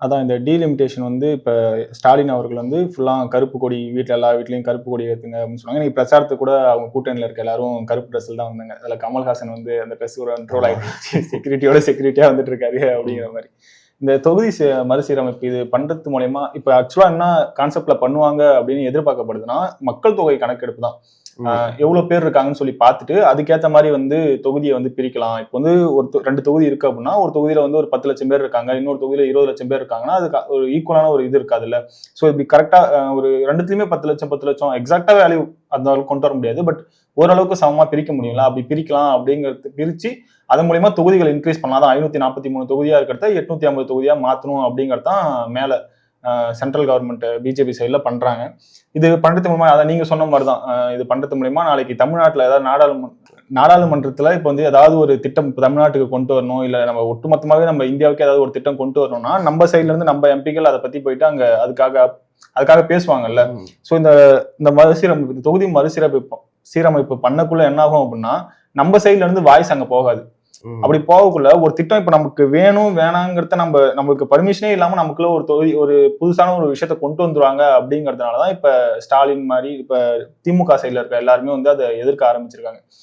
அதான் இந்த டீலிமிட்டேஷன் வந்து இப்ப ஸ்டாலின் அவர்கள் வந்து ஃபுல்லா கருப்பு கொடி வீட்ல எல்லா வீட்லயும் கருப்பு கொடி ஏத்துங்க அப்படின்னு சொன்னாங்க. இன்னைக்கு பிரச்சாரத்துக்கு கூட அவங்க கூட்டணியில இருக்க எல்லாரும் கருப்பு ட்ரெஸ்ல தான் வந்தாங்க. அதுல கமல்ஹாசன் வந்து அந்த ட்ரெஸ் கூட ட்ரோல் ஆயிடுச்சு. செக்யூரிட்டியா வந்துட்டு இருக்காரு அப்படிங்கிற மாதிரி. இந்த தொகுதி மறுசீரமைப்பு இது பண்றது மூலயமா இப்ப ஆக்சுவலா என்ன கான்செப்ட்ல பண்ணுவாங்க அப்படின்னு எதிர்பார்க்கப்படுதுன்னா மக்கள் தொகை கணக்கெடுப்பு தான். எவ்வளவு பேர் இருக்காங்கன்னு சொல்லி பார்த்துட்டு அதுக்கேற்ற மாதிரி வந்து தொகுதியை வந்து பிரிக்கலாம். இப்போ வந்து ஒரு 2 தொகுதி இருக்கு அப்படின்னா ஒரு தொகுதியில வந்து ஒரு 10 லட்சம் பேர் இருக்காங்க, இன்னொரு தொகுதியில 20 லட்சம் பேர் இருக்காங்கன்னா அதுக்கு ஒரு ஈக்குவலான ஒரு இது இருக்காதுல்ல. ஸோ இப்படி கரெக்டா ஒரு ரெண்டுத்துலயுமே 10 லட்சம் எக்ஸாக்டா வேல்யூ அந்த அளவுக்கு கொண்டு வர முடியாது. பட் ஓரளவுக்கு சமமா பிரிக்க முடியுங்களா? அப்படி பிரிக்கலாம் அப்படிங்கிறது பிரிச்சு அதன் மூலியமா தொகுதிகள் இன்க்ரீஸ் பண்ணலாம். 543 தொகுதியா இருக்கிறத 850 தொகுதியா மாத்தணும் அப்படிங்கிறது தான் மேல சென்ட்ரல் கவர்மெண்ட் பிஜேபி சைட்ல பண்றாங்க. இது பண்றது மூலமா அதான் நீங்க சொன்ன மாதிரிதான். இது பண்றது மூலமா நாளைக்கு தமிழ்நாட்டுல ஏதாவது நாடாளுமன்றத்துல இப்ப வந்து ஏதாவது ஒரு திட்டம் தமிழ்நாட்டுக்கு கொண்டு வரணும், இல்ல நம்ம ஒட்டுமொத்தமாவே நம்ம இந்தியாவுக்கு ஏதாவது ஒரு திட்டம் கொண்டு வரணும்னா நம்ம சைட்ல இருந்து நம்ம எம்பிக்கள் அதை பத்தி போயிட்டு அங்க அதுக்காக பேசுவாங்கல்ல. சோ இந்த மறுசீரமைப்பு தொகுதி சீரமைப்பு பண்ணக்குள்ள என்ன ஆகும் அப்படின்னா நம்ம சைட்ல இருந்து வாய்ஸ் அங்க போகாது. அப்படி போகக்குள்ள ஒரு திட்டம் இப்ப நமக்கு வேணும் வேணாங்கிறத நம்மளுக்கு பர்மிஷனே இல்லாம நமக்குள்ள ஒரு புதுசான ஒரு விஷயத்த கொண்டு வந்துருவாங்க அப்படிங்கறதுனாலதான் இப்ப ஸ்டாலின் மாதிரி இப்ப திமுக சைட்ல இருக்க எல்லாருமே வந்து அதை எதிர்க்க ஆரம்பிச்சிருக்காங்க.